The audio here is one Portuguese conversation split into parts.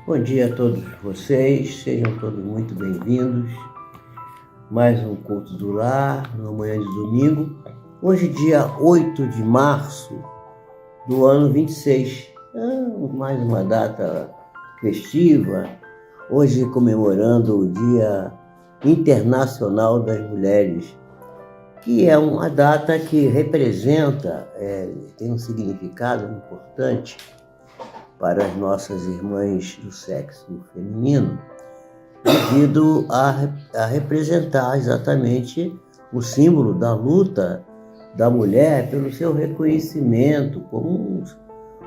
Bom dia a todos vocês, sejam todos muito bem-vindos. Mais um culto do lar, na manhã de domingo. Hoje, dia 8 de março do ano 26. Mais uma data festiva. Hoje comemorando o Dia Internacional das Mulheres, que é uma data que representa, tem um significado importante para as nossas irmãs do sexo feminino, devido a representar exatamente o símbolo da luta da mulher pelo seu reconhecimento como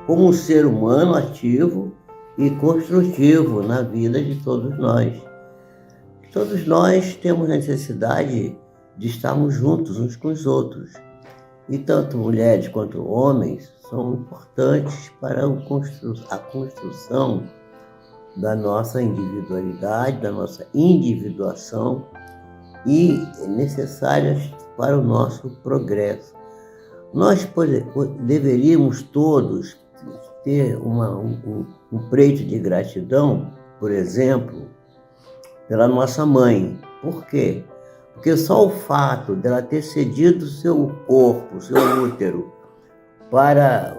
um ser humano ativo e construtivo na vida de todos nós. Todos nós temos necessidade de estarmos juntos uns com os outros. E tanto mulheres quanto homens são importantes para a construção da nossa individualidade, da nossa individuação e necessárias para o nosso progresso. Nós deveríamos todos ter um preito de gratidão, por exemplo, pela nossa mãe. Por quê? Porque só o fato dela ter cedido seu corpo, seu útero, para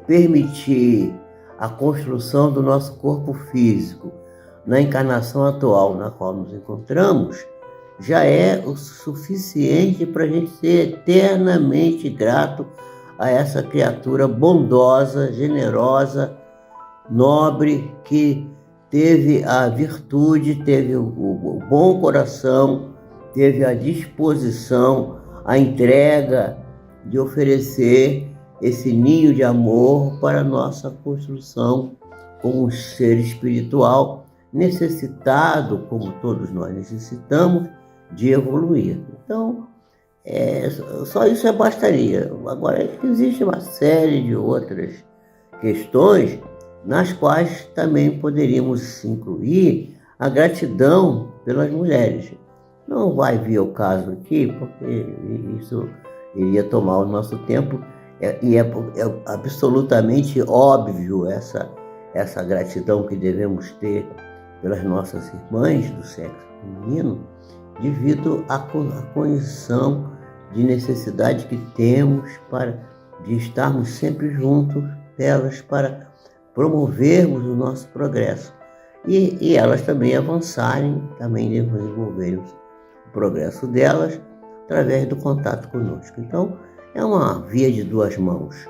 permitir a construção do nosso corpo físico na encarnação atual na qual nos encontramos, já é o suficiente para a gente ser eternamente grato a essa criatura bondosa, generosa, nobre, que teve a virtude, teve o bom coração, teve a disposição, a entrega de oferecer esse ninho de amor para a nossa construção como um ser espiritual necessitado, como todos nós necessitamos, de evoluir. Então, só isso bastaria. Agora, existe uma série de outras questões nas quais também poderíamos incluir a gratidão pelas mulheres. Não vai vir ao caso aqui, porque isso iria tomar o nosso tempo, e é absolutamente óbvio essa gratidão que devemos ter pelas nossas irmãs do sexo feminino, devido à condição de necessidade que temos de estarmos sempre juntos delas para promovermos o nosso progresso e elas também avançarem, também desenvolverem o progresso delas através do contato conosco. Então, é uma via de duas mãos.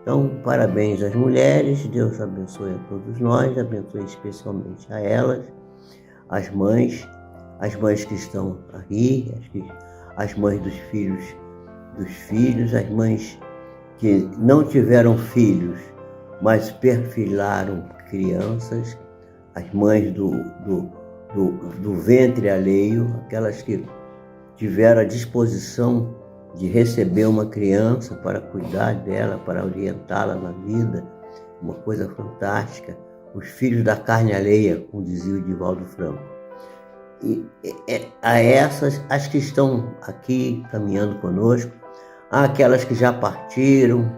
Então, parabéns às mulheres, Deus abençoe a todos nós, abençoe especialmente a elas, as mães que estão aqui, as mães dos filhos, as mães que não tiveram filhos, mas perfilaram crianças, as mães do ventre alheio, aquelas que tiveram a disposição de receber uma criança para cuidar dela, para orientá-la na vida, uma coisa fantástica. Os filhos da carne alheia, como dizia o Divaldo Franco. E a essas, as que estão aqui caminhando conosco, aquelas que já partiram,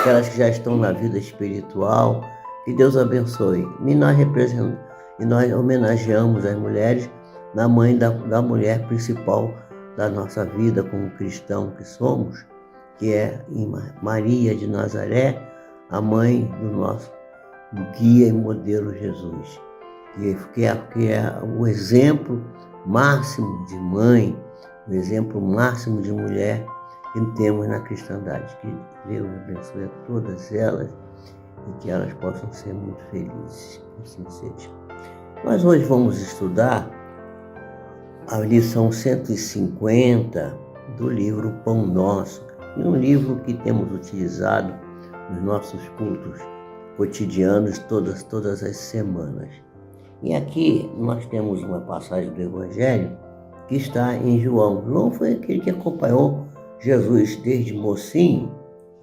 aquelas que já estão na vida espiritual, que Deus abençoe. E nós homenageamos as mulheres na mãe da mulher principal da nossa vida como cristão que somos, que é Maria de Nazaré, a mãe do nosso guia e modelo Jesus, que é o exemplo máximo de mãe, o exemplo máximo de mulher que temos na cristandade. Que Deus abençoe a todas elas e que elas possam ser muito felizes, que assim seja. Nós hoje vamos estudar a lição 150 do livro Pão Nosso, um livro que temos utilizado nos nossos cultos cotidianos todas as semanas. E aqui nós temos uma passagem do Evangelho que está em João. João foi aquele que acompanhou Jesus desde mocinho,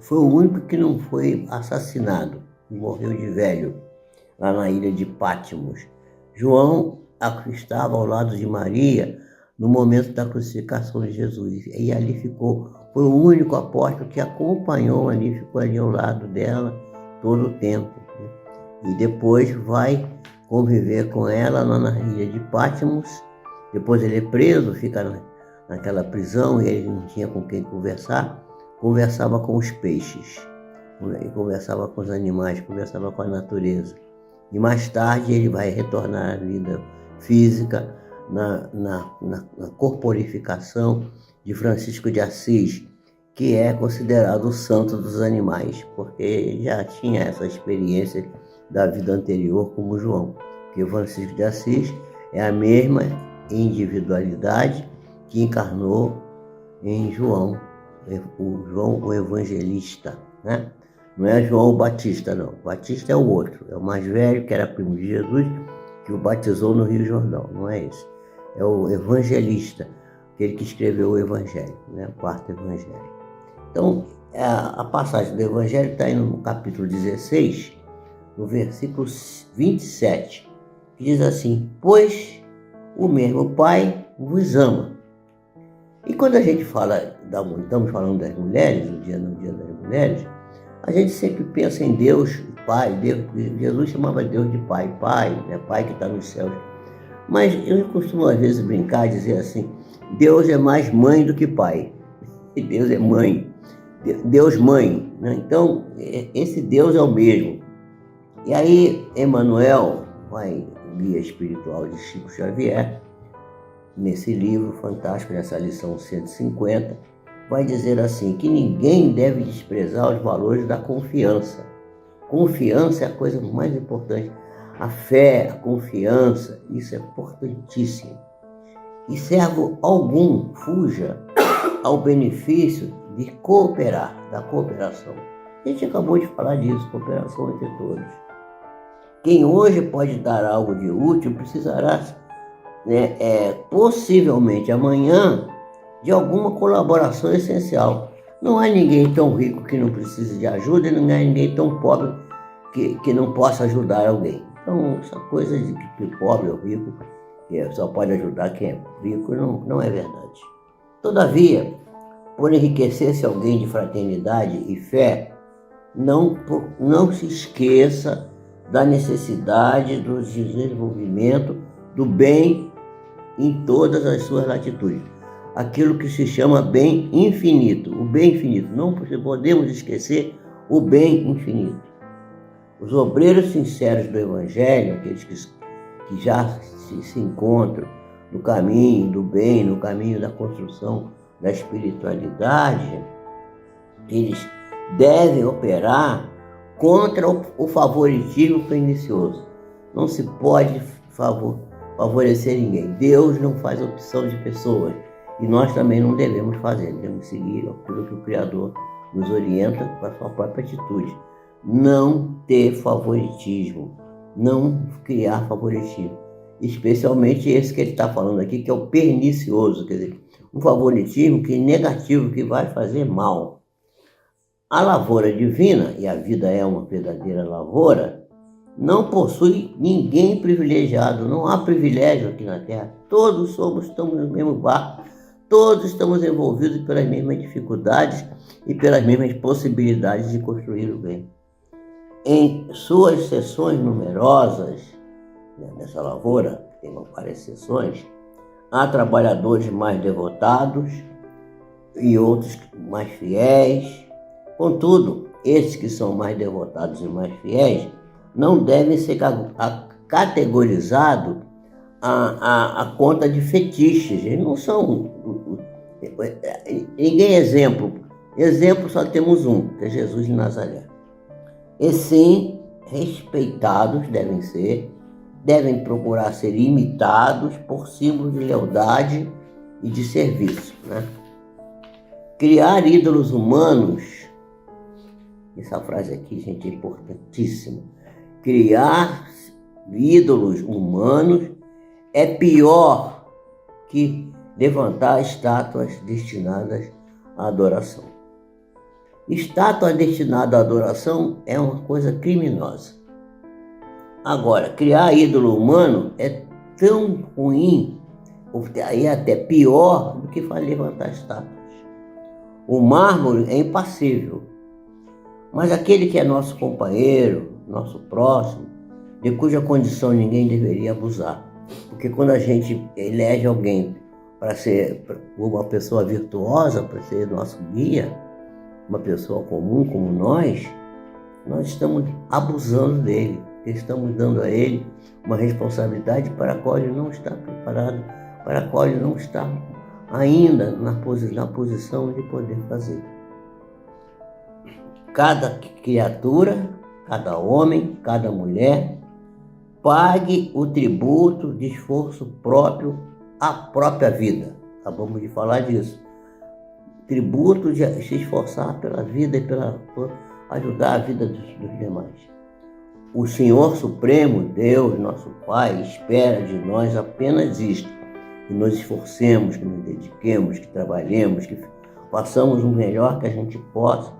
foi o único que não foi assassinado, morreu de velho, lá na ilha de Pátimos. João estava ao lado de Maria no momento da crucificação de Jesus. E ali foi o único apóstolo que acompanhou ficou ali ao lado dela todo o tempo. E depois vai conviver com ela lá na ilha de Patmos. Depois ele é preso, fica naquela prisão e ele não tinha com quem conversar. Conversava com os peixes, conversava com os animais, conversava com a natureza. E mais tarde ele vai retornar à vida física na corporificação de Francisco de Assis, que é considerado o santo dos animais, porque já tinha essa experiência da vida anterior como João. Porque o Francisco de Assis é a mesma individualidade que encarnou em João, o evangelista, né? Não é João o Batista, não. O Batista é o outro, é o mais velho, que era primo de Jesus, que o batizou no Rio Jordão, não é esse. É o evangelista, aquele que escreveu o Evangelho, né? O quarto Evangelho. Então, a passagem do Evangelho está aí no capítulo 16, no versículo 27, que diz assim: pois o mesmo Pai vos ama. E quando a gente fala, estamos falando das mulheres, no dia das mulheres, a gente sempre pensa em Deus, Pai. Jesus chamava Deus de Pai, né? Pai que está nos céus. Mas eu costumo às vezes brincar e dizer assim: Deus é mais mãe do que pai. Deus é mãe. Deus mãe, né? Então, esse Deus é o mesmo. E aí, Emmanuel, guia espiritual de Chico Xavier, nesse livro fantástico, nessa lição 150, vai dizer assim, que ninguém deve desprezar os valores da confiança. Confiança é a coisa mais importante. A fé, a confiança, isso é importantíssimo. E servo algum fuja ao benefício de cooperar, da cooperação. A gente acabou de falar disso, cooperação entre todos. Quem hoje pode dar algo de útil precisará, possivelmente amanhã, de alguma colaboração essencial. Não há ninguém tão rico que não precise de ajuda e não há ninguém tão pobre que não possa ajudar alguém. Então, essa coisa de que pobre ou rico que só pode ajudar quem é rico não é verdade. Todavia, por enriquecer-se alguém de fraternidade e fé, não se esqueça da necessidade do desenvolvimento do bem em todas as suas latitudes. Aquilo que se chama bem infinito, o bem infinito. Não podemos esquecer o bem infinito. Os obreiros sinceros do Evangelho, aqueles que já se encontram no caminho do bem, no caminho da construção da espiritualidade, eles devem operar contra o favoritismo pernicioso. Não se pode favorecer ninguém. Deus não faz opção de pessoas e nós também não devemos fazer. Devemos seguir aquilo que o Criador nos orienta com a sua própria atitude. Não ter favoritismo, não criar favoritismo. Especialmente esse que ele está falando aqui, que é o pernicioso, quer dizer, um favoritismo que é negativo, que vai fazer mal. A lavoura divina, e a vida é uma verdadeira lavoura, não possui ninguém privilegiado, não há privilégio aqui na Terra. Todos estamos no mesmo barco, todos estamos envolvidos pelas mesmas dificuldades e pelas mesmas possibilidades de construir o bem. Em suas seções numerosas, nessa lavoura, tem várias seções, há trabalhadores mais devotados e outros mais fiéis. Contudo, esses que são mais devotados e mais fiéis não devem ser categorizados a conta de fetiches. Eles não são... Ninguém é exemplo. Exemplo só temos um, que é Jesus de Nazaré. E sim, respeitados devem procurar ser imitados por símbolos de lealdade e de serviço, né? Criar ídolos humanos, essa frase aqui, gente, é importantíssima. Criar ídolos humanos é pior que levantar estátuas destinadas à adoração. Estátua destinada à adoração é uma coisa criminosa. Agora, criar ídolo humano é tão ruim, e até pior, do que levantar estátuas. O mármore é impassível, mas aquele que é nosso companheiro, nosso próximo, de cuja condição ninguém deveria abusar. Porque quando a gente elege alguém para ser uma pessoa virtuosa, para ser nosso guia, uma pessoa comum como nós estamos abusando dele, estamos dando a ele uma responsabilidade para a qual ele não está preparado, para a qual ele não está ainda na posição de poder fazer. Cada criatura, cada homem, cada mulher, pague o tributo de esforço próprio à própria vida. Acabamos de falar disso. Tributo de se esforçar pela vida e por ajudar a vida dos demais. O Senhor Supremo, Deus, nosso Pai, espera de nós apenas isto: que nos esforcemos, que nos dediquemos, que trabalhemos, que façamos o melhor que a gente possa,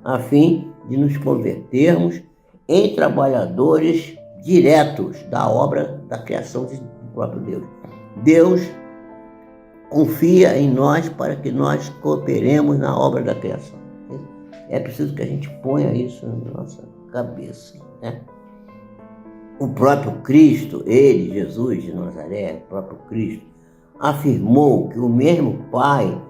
a fim de nos convertermos em trabalhadores diretos da obra da criação do próprio Deus. Deus confia em nós para que nós cooperemos na obra da criação. É preciso que a gente ponha isso na nossa cabeça, né? O próprio Cristo, ele, Jesus de Nazaré, o próprio Cristo, afirmou que o mesmo Pai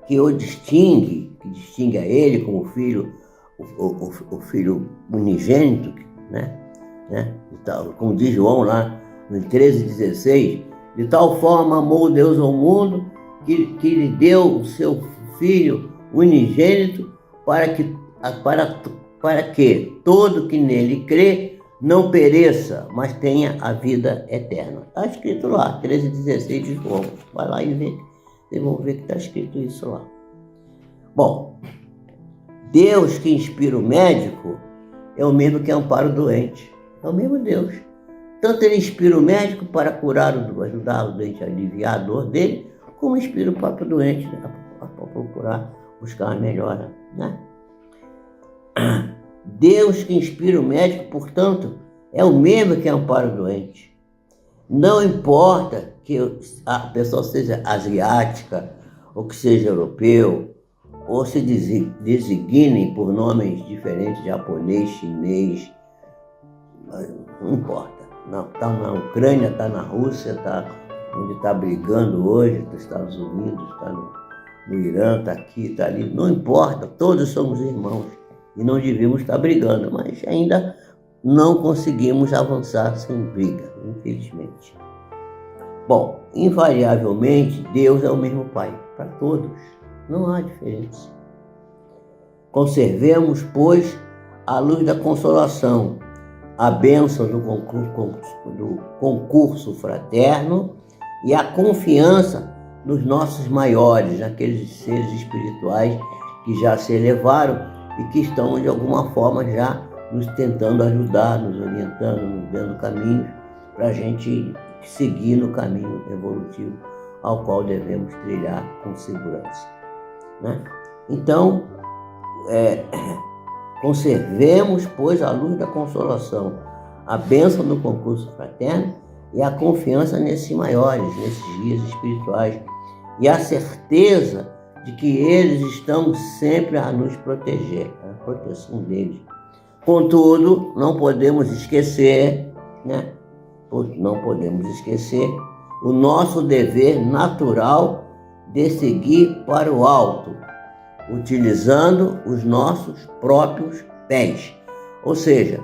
que o distingue, que distingue a ele como filho, o filho unigênito, né? Como diz João lá no 13,16, de tal forma amou Deus ao mundo que lhe deu o seu Filho unigênito para que todo que nele crê não pereça, mas tenha a vida eterna. Está escrito lá, 13,16 de João. Vai lá e vê, vocês vão ver que está escrito isso lá. Bom, Deus que inspira o médico é o mesmo que ampara o doente. É o mesmo Deus. Tanto ele inspira o médico para curar ajudar o doente a aliviar a dor dele, como inspira o próprio doente a procurar buscar a melhora, né? Deus que inspira o médico, portanto, é o mesmo que ampara o doente. Não importa que a pessoa seja asiática, ou que seja europeu, ou se designem por nomes diferentes, japonês, chinês, não importa. Está na Ucrânia, está na Rússia, está onde está brigando hoje, está nos Estados Unidos, está no Irã, está aqui, está ali. Não importa, todos somos irmãos e não devíamos estar brigando, mas ainda não conseguimos avançar sem briga, infelizmente. Bom, invariavelmente, Deus é o mesmo Pai para todos, não há diferença. Conservemos, pois, a luz da consolação, a bênção do concurso fraterno e a confiança nos nossos maiores, naqueles seres espirituais que já se elevaram e que estão, de alguma forma, já nos tentando ajudar, nos orientando, nos dando caminhos para a gente seguir no caminho evolutivo ao qual devemos trilhar com segurança, né? Então, conservemos, pois, a luz da consolação, a bênção do concurso fraterno e a confiança nesses maiores, nesses guias espirituais, e a certeza de que eles estão sempre a nos proteger, a proteção deles. Contudo, não podemos esquecer, né? Não podemos esquecer o nosso dever natural de seguir para o alto, utilizando os nossos próprios pés. Ou seja,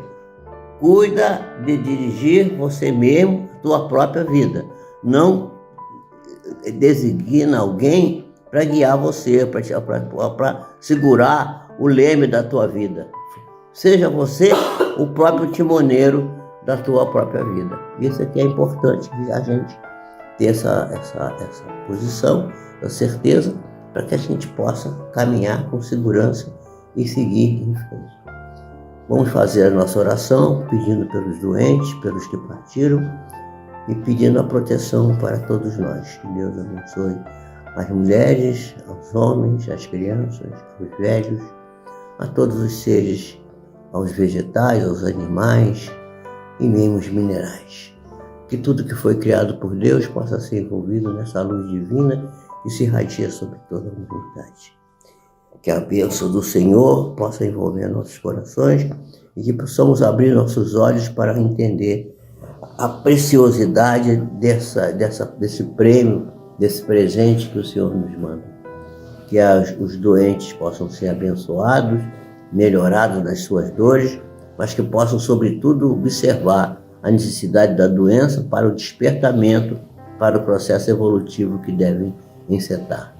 cuida de dirigir você mesmo a tua própria vida. Não designa alguém para guiar você, para segurar o leme da tua vida. Seja você o próprio timoneiro da tua própria vida. Isso aqui é importante, a gente ter essa posição, essa certeza, para que a gente possa caminhar com segurança e seguir em frente. Vamos fazer a nossa oração, pedindo pelos doentes, pelos que partiram e pedindo a proteção para todos nós. Que Deus abençoe as mulheres, os homens, as crianças, os velhos, a todos os seres, aos vegetais, aos animais e mesmo os minerais. Que tudo que foi criado por Deus possa ser envolvido nessa luz divina e se irradia sobre toda a humanidade. Que a bênção do Senhor possa envolver nossos corações e que possamos abrir nossos olhos para entender a preciosidade desse prêmio, desse presente que o Senhor nos manda. Que os doentes possam ser abençoados, melhorados das suas dores, mas que possam, sobretudo, observar a necessidade da doença para o despertamento, para o processo evolutivo que devem encetar.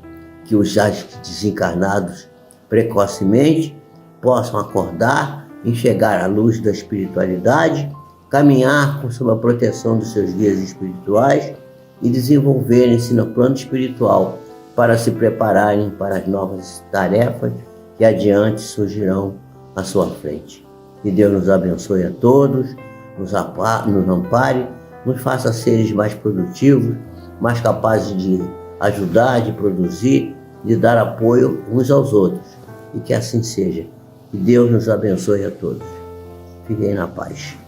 Que os já desencarnados precocemente possam acordar, enxergar a luz da espiritualidade, caminhar sob a proteção dos seus guias espirituais e desenvolverem-se no plano espiritual para se prepararem para as novas tarefas que adiante surgirão à sua frente. Que Deus nos abençoe a todos, nos ampare, nos faça seres mais produtivos, mais capazes de ajudar, de produzir, de dar apoio uns aos outros. E que assim seja. Que Deus nos abençoe a todos. Fiquem na paz.